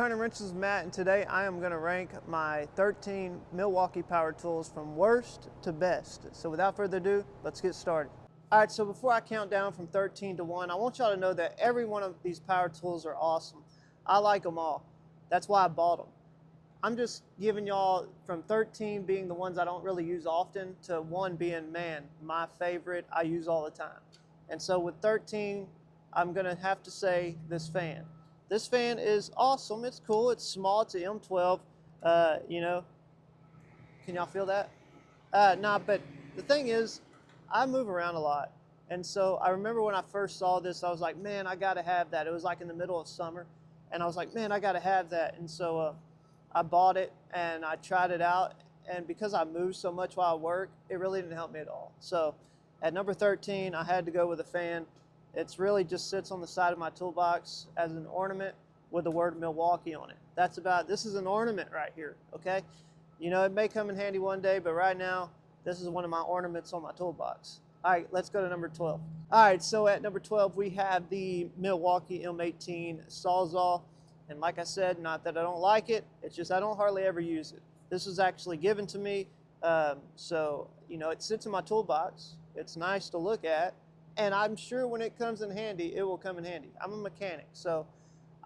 Turning Wrenches is Matt, and today I am going to rank my 13 Milwaukee power tools from worst to best. So without further ado, let's get started. All right, so before I count down from 13 to 1, I want y'all to know that every one of these power tools are awesome. I like them all. That's why I bought them. I'm just giving y'all from 13 being the ones I don't really use often to 1 being, man, my favorite, I use all the time. And so with 13, I'm going to have to say this fan. This fan is awesome. It's cool. It's small. It's an M12. You know, can y'all feel that? Nah, but the thing is, I move around a lot. And so I remember when I first saw this, I was like, man, I got to have that. It was like in the middle of summer. And I was like, man, I got to have that. And so I bought it and I tried it out. And because I move so much while I work, it really didn't help me at all. So at number 13, I had to go with a fan. It's really just sits on the side of my toolbox as an ornament with the word Milwaukee on it. This is an ornament right here, okay? You know, it may come in handy one day, but right now, this is one of my ornaments on my toolbox. All right, let's go to number 12. All right, so at number 12, we have the Milwaukee M18 Sawzall. And like I said, not that I don't like it, it's just I don't hardly ever use it. This was actually given to me, so, you know, it sits in my toolbox. It's nice to look at. And I'm sure when it comes in handy, it will come in handy. I'm a mechanic, so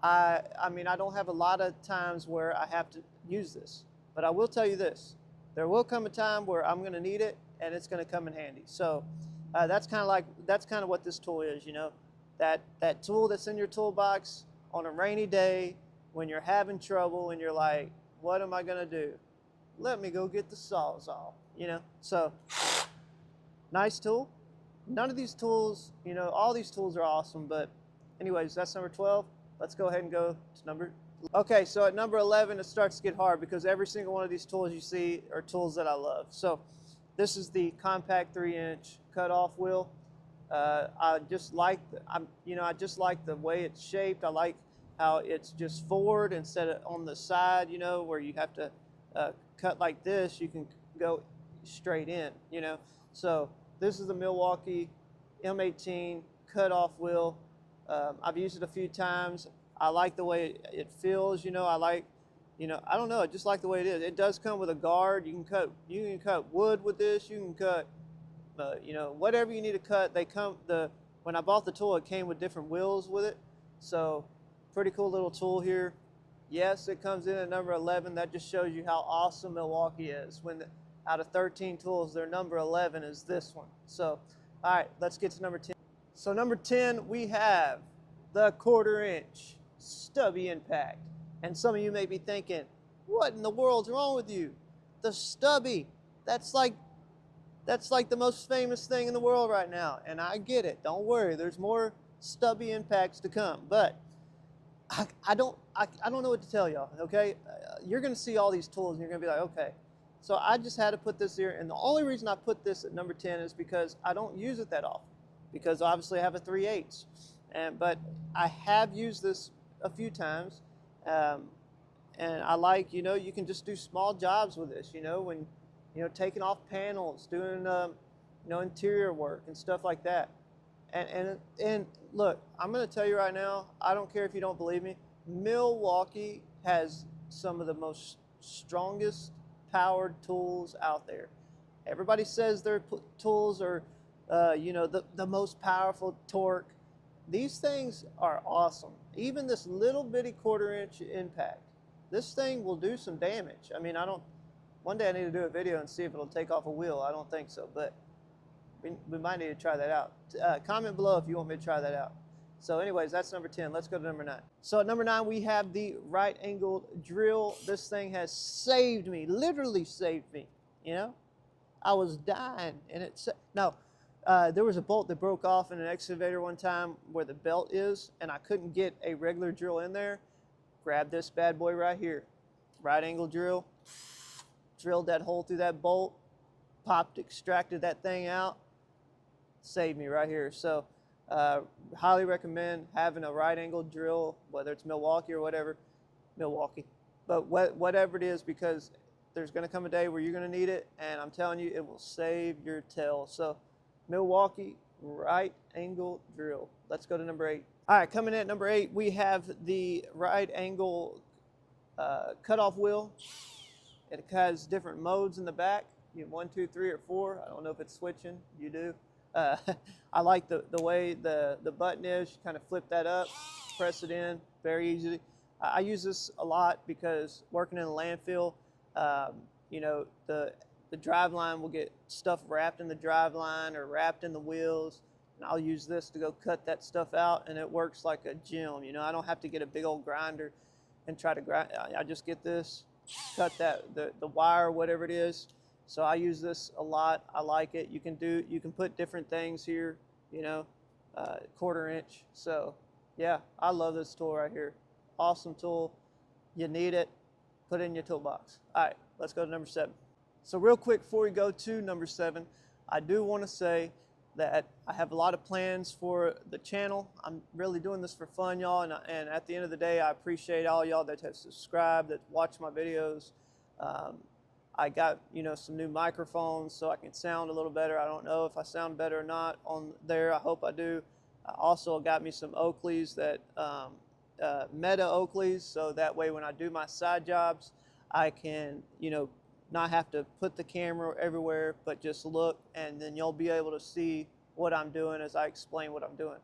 I mean, I don't have a lot of times where I have to use this. But I will tell you this, there will come a time where I'm gonna need it and it's gonna come in handy. So that's kind of what this tool is, you know, that tool that's in your toolbox on a rainy day when you're having trouble and you're like, what am I gonna do? Let me go get the Sawzall, you know? So, nice tool. None of these tools, you know, all these tools are awesome, but anyways, that's number 12. Let's go ahead and go to number. Okay, so at number 11, it starts to get hard because every single one of these tools you see are tools that I love. So this is the compact 3-inch cutoff wheel. I just like, I just like the way it's shaped. I like how it's just forward instead of on the side, you know, where you have to cut like this. You can go straight in, you know. So this is the Milwaukee M18 cutoff wheel. I've used it a few times. I like the way it feels, you know. I don't know, I just like the way it is. It does come with a guard. You can cut wood with this. You can cut, you know, whatever you need to cut. When I bought the tool, it came with different wheels with it. So pretty cool little tool here. Yes, it comes in at number 11. That just shows you how awesome Milwaukee is. Out of 13 tools, their number 11 is this one. So, all right, let's get to number 10. So number 10, we have the 1/4-inch stubby impact. And some of you may be thinking, what in the world's wrong with you? The stubby, that's like the most famous thing in the world right now. And I get it, don't worry, there's more stubby impacts to come. But I don't know what to tell y'all, okay? You're gonna see all these tools and you're gonna be like, okay. So I just had to put this here, and the only reason I put this at number 10 is because I don't use it that often, because obviously I have a 3/8, but I have used this a few times, and I like, you know, you can just do small jobs with this, you know, when, you know, taking off panels, doing, you know, interior work and stuff like that. And look, I'm going to tell you right now, I don't care if you don't believe me, Milwaukee has some of the most strongest powered tools out there. Everybody says their tools are, you know, the most powerful torque. These things are awesome. Even this little bitty 1/4-inch impact, this thing will do some damage. I mean, one day I need to do a video and see if it'll take off a wheel. I don't think so, but we might need to try that out. Comment below if you want me to try that out. So anyways, that's number 10. Let's go to number 9. So at number 9, we have the right-angled drill. This thing has saved me, literally saved me, you know? I was dying, and there was a bolt that broke off in an excavator one time where the belt is, and I couldn't get a regular drill in there. Grab this bad boy right here, right-angle drill, drilled that hole through that bolt, extracted that thing out, saved me right here. So highly recommend having a right-angle drill, whether it's Milwaukee or whatever, Milwaukee. But whatever it is, because there's going to come a day where you're going to need it, and I'm telling you, it will save your tail. So Milwaukee right-angle drill. Let's go to number 8. All right, coming in at number 8, we have the right-angle cutoff wheel. It has different modes in the back. You have 1, 2, 3, or 4. I don't know if it's switching. You do. Uh, I like the way the button is. You kind of flip that up, press it in, very easy. I use this a lot because working in a landfill, you know, the drive line will get stuff wrapped in the drive line or wrapped in the wheels. And I'll use this to go cut that stuff out, and it works like a gem. You know, I don't have to get a big old grinder and try to grind. I just get this, cut the wire, whatever it is. So I use this a lot. I like it. You can put different things here, you know, 1/4 inch. So yeah, I love this tool right here. Awesome tool. You need it. Put it in your toolbox. All right, let's go to number 7. So real quick before we go to number 7, I do want to say that I have a lot of plans for the channel. I'm really doing this for fun, y'all, and at the end of the day, I appreciate all y'all that have subscribed, that watch my videos. I got, you know, some new microphones so I can sound a little better. I don't know if I sound better or not on there. I hope I do. I also got me some Oakleys that Meta Oakleys, so that way when I do my side jobs, I can, you know, not have to put the camera everywhere, but just look, and then you'll be able to see what I'm doing as I explain what I'm doing.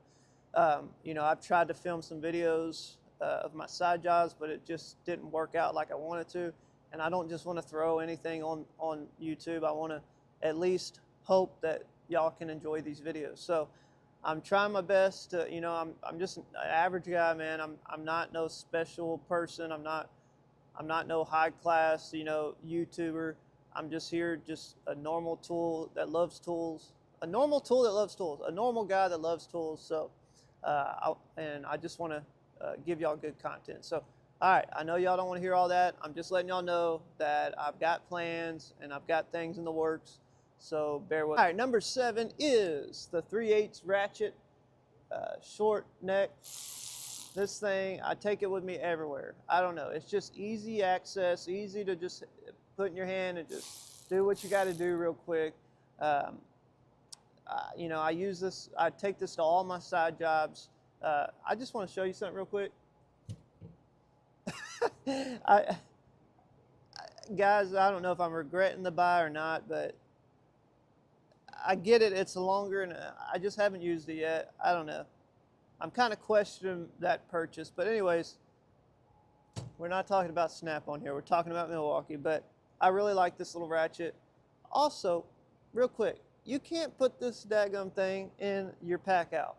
You know, I've tried to film some videos of my side jobs, but it just didn't work out like I wanted to. And I don't just want to throw anything on YouTube. I want to at least hope that y'all can enjoy these videos. So I'm trying my best to, you know, I'm just an average guy, man. I'm not no special person. I'm not no high class, you know, YouTuber. I'm just here, just a normal tool that loves tools. A normal tool that loves tools. A normal guy that loves tools. So, and I just want to give y'all good content. So, all right, I know y'all don't want to hear all that. I'm just letting y'all know that I've got plans and I've got things in the works. So bear with me. All right, number 7 is the 3/8 ratchet, short neck. This thing, I take it with me everywhere. I don't know. It's just easy access, easy to just put in your hand and just do what you got to do real quick. You know, I use this. I take this to all my side jobs. I just want to show you something real quick. Guys, I don't know if I'm regretting the buy or not, but I get it. It's longer, and I just haven't used it yet. I don't know. I'm kind of questioning that purchase, but anyways, we're not talking about Snap-on here. We're talking about Milwaukee, but I really like this little ratchet. Also, real quick, you can't put this daggum thing in your pack out.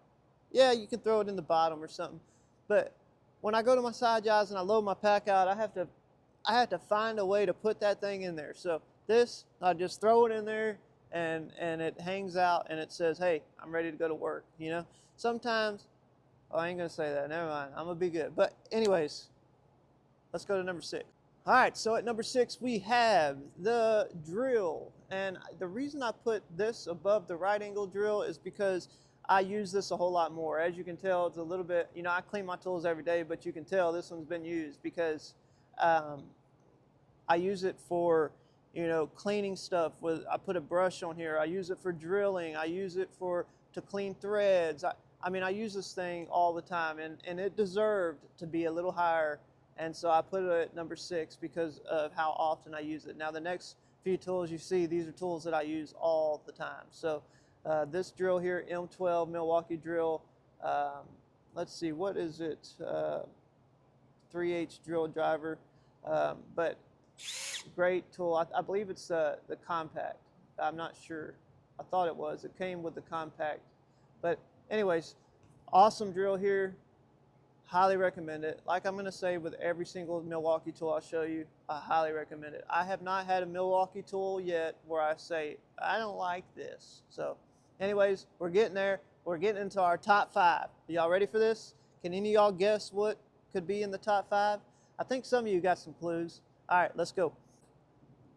Yeah, you can throw it in the bottom or something, but when I go to my side jobs and I load my pack out, I have to find a way to put that thing in there. So this, I just throw it in there, and it hangs out, and it says, hey, I'm ready to go to work, you know? Sometimes, oh, I ain't gonna say that, never mind, I'm gonna be good. But anyways, let's go to number 6. All right, so at number 6, we have the drill. And the reason I put this above the right angle drill is because I use this a whole lot more. As you can tell, it's a little bit, you know, I clean my tools every day, but you can tell this one's been used because I use it for, you know, cleaning stuff. I put a brush on here. I use it for drilling. I use it to clean threads. I mean, I use this thing all the time, and it deserved to be a little higher. And so I put it at number 6 because of how often I use it. Now, the next few tools you see, these are tools that I use all the time. So this drill here, M12 Milwaukee drill, let's see, what is it? 3/8 drill driver, but great tool. I believe it's the compact. I'm not sure. I thought it was. It came with the compact. But anyways, awesome drill here. Highly recommend it. Like I'm going to say with every single Milwaukee tool I'll show you, I highly recommend it. I have not had a Milwaukee tool yet where I say, I don't like this. So anyways, we're getting there. We're getting into our top 5. Are y'all ready for this? Can any of y'all guess what could be in the top 5? I think some of you got some clues. All right, let's go.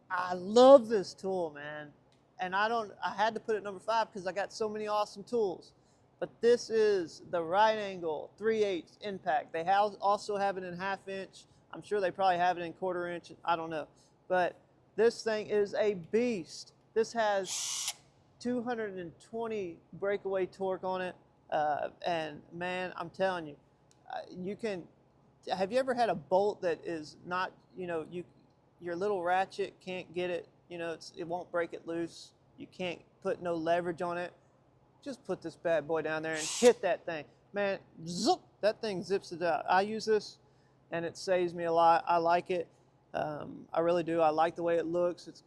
I love this tool, man. And I had to put it number 5 because I got so many awesome tools. But this is the right angle 3/8 impact. They also have it in 1/2 inch. I'm sure they probably have it in 1/4 inch. I don't know. But this thing is a beast. This has 220 breakaway torque on it. And man, I'm telling you, you can have you ever had a bolt that is not, your little ratchet can't get it, it won't break it loose. You can't put no leverage on it. Just put this bad boy down there and hit that thing. Man, zoop, that thing zips it out. I use this and it saves me a lot. I like it. I really do. I like the way it looks. It's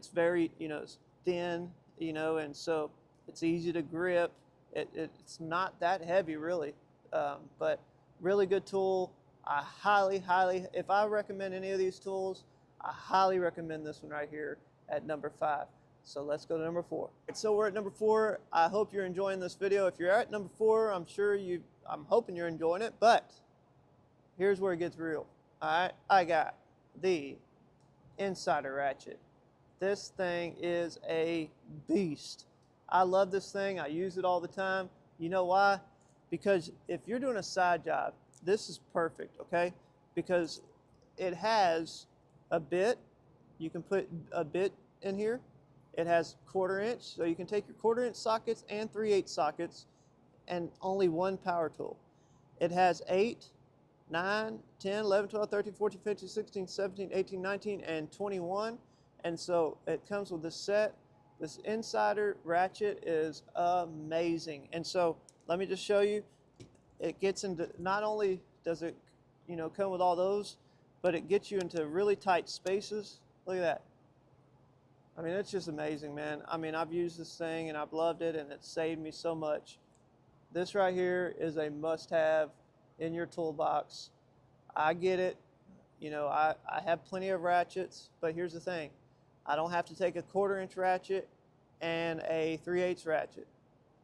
very, it's thin, and so it's easy to grip. It's not that heavy really, but really good tool. I highly, if I recommend any of these tools, I highly recommend this one right here at number 5. So let's go to number 4. So we're at number 4. I hope you're enjoying this video. If you're at number 4, I'm hoping you're enjoying it, but here's where it gets real. All right, I got the Insider ratchet. This thing is a beast. I love this thing. I use it all the time. You know why? Because if you're doing a side job, this is perfect, okay? Because it has a bit. You can put a bit in here. It has 1/4 inch, so you can take your 1/4 inch sockets and 3/8 sockets and only one power tool. It has 8, 9, 10, 11, 12, 13, 14, 15, 16, 17, 18, 19, and 21. And so it comes with this set. This Insider ratchet is amazing. And so let me just show you. It gets into, not only does it, come with all those, but it gets you into really tight spaces. Look at that. I mean, it's just amazing, man. I mean, I've used this thing and I've loved it and it's saved me so much. This right here is a must-have in your toolbox. I get it. I have plenty of ratchets, but here's the thing. I don't have to take a 1/4 inch ratchet and a 3/8 ratchet.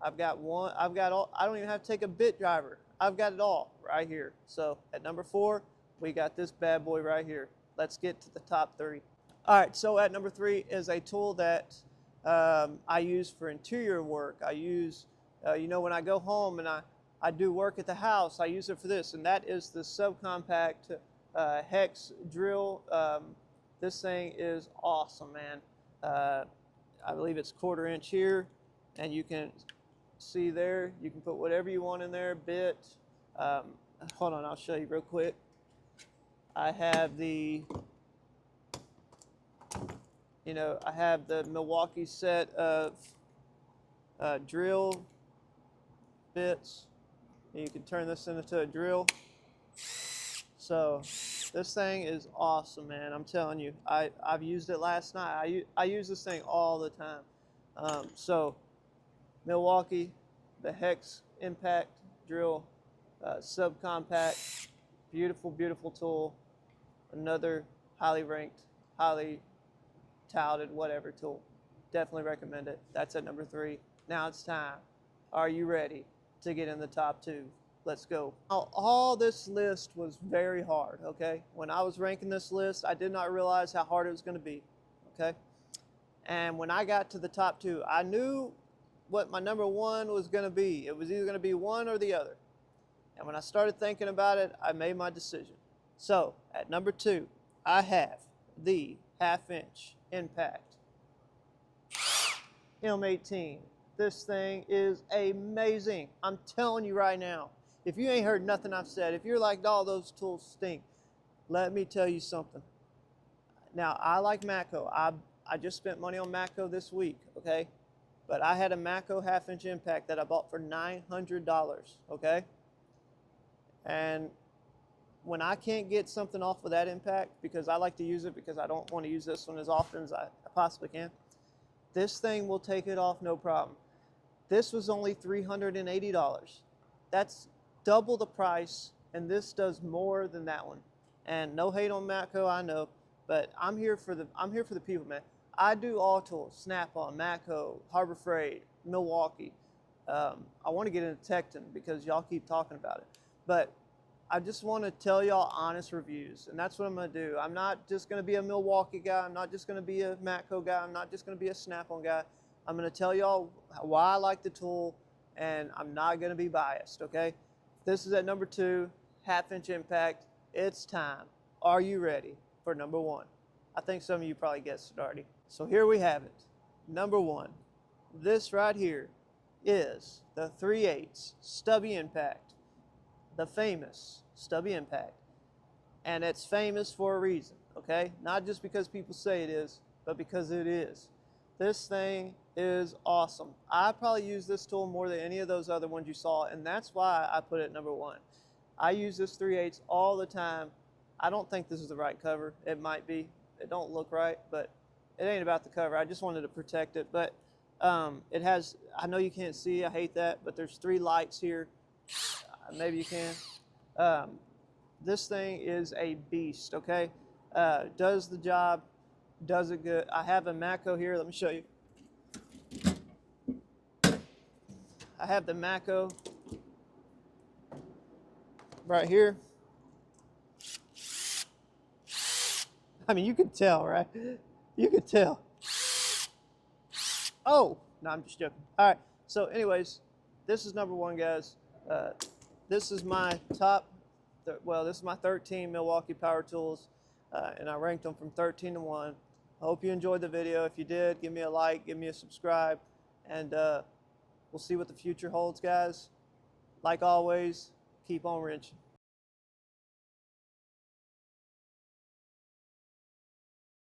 I've got all, I don't even have to take a bit driver. I've got it all right here. So at number 4, we got this bad boy right here. Let's get to the top 3. All right, so at number 3 is a tool that I use for interior work. I use, when I go home and I do work at the house, I use it for this, and that is the subcompact hex drill. This thing is awesome, man. I believe it's 1/4 inch here, and you can see there, you can put whatever you want in there, bit. Hold on, I'll show you real quick. I have the Milwaukee set of drill bits. You can turn this into a drill. So this thing is awesome, man. I'm telling you. I've used it last night. I use this thing all the time. So Milwaukee, the hex impact drill subcompact, beautiful, beautiful tool. Another highly ranked, highly touted, whatever tool. Definitely recommend it. That's at number 3. Now it's time. Are you ready to get in the top 2? Let's go. Now, all this list was very hard, okay? When I was ranking this list, I did not realize how hard it was going to be, okay? And when I got to the top 2, I knew what my number 1 was going to be. It was either going to be one or the other. And when I started thinking about it, I made my decision. So, at number 2, I have the 1/2 inch impact M18. This thing is amazing. I'm telling you right now. If you ain't heard nothing I've said, if you're like, all those tools stink, let me tell you something. Now, I like Matco. I just spent money on Matco this week, okay? But I had a Matco 1/2 inch impact that I bought for $900, okay? And when I can't get something off of that impact, because I like to use it because I don't want to use this one as often as I possibly can, this thing will take it off no problem. This was only $380. That's double the price, and this does more than that one. And no hate on Matco, I know, but I'm here for the people, man. I do all tools: Snap-on, Matco, Harbor Freight, Milwaukee. I want to get into Tecton because y'all keep talking about it, but I just want to tell y'all honest reviews, and that's what I'm going to do. I'm not just going to be a Milwaukee guy. I'm not just going to be a Matco guy. I'm not just going to be a Snap-on guy. I'm going to tell y'all why I like the tool, and I'm not going to be biased, okay? This is at number 2, 1/2 inch impact. It's time. Are you ready for number 1? I think some of you probably guessed it already. So here we have it. Number 1. This right here is the 3/8 stubby impact, the famous stubby impact. And it's famous for a reason, okay? Not just because people say it is, but because it is. This thing is awesome. I probably use this tool more than any of those other ones you saw, and that's why I put it number one. I use this 3/8 all the time. I don't think this is the right cover. It might be. It don't look right, but it ain't about the cover. I just wanted to protect it. But it has, I know you can't see, I hate that, but there's 3 lights here. Maybe you can. This thing is a beast, okay? Does the job, does it good. I have a Mako here. Let me show you. I have the Mako right here. I mean, you could tell, right? You could tell. Oh, no, I'm just joking. All right, so anyways, this is number one, guys. This is my top, well, this is my 13 Milwaukee power tools, and I ranked them from 13 to 1. I hope you enjoyed the video. If you did, give me a like, give me a subscribe, and we'll see what the future holds, guys. Like always, keep on wrenching.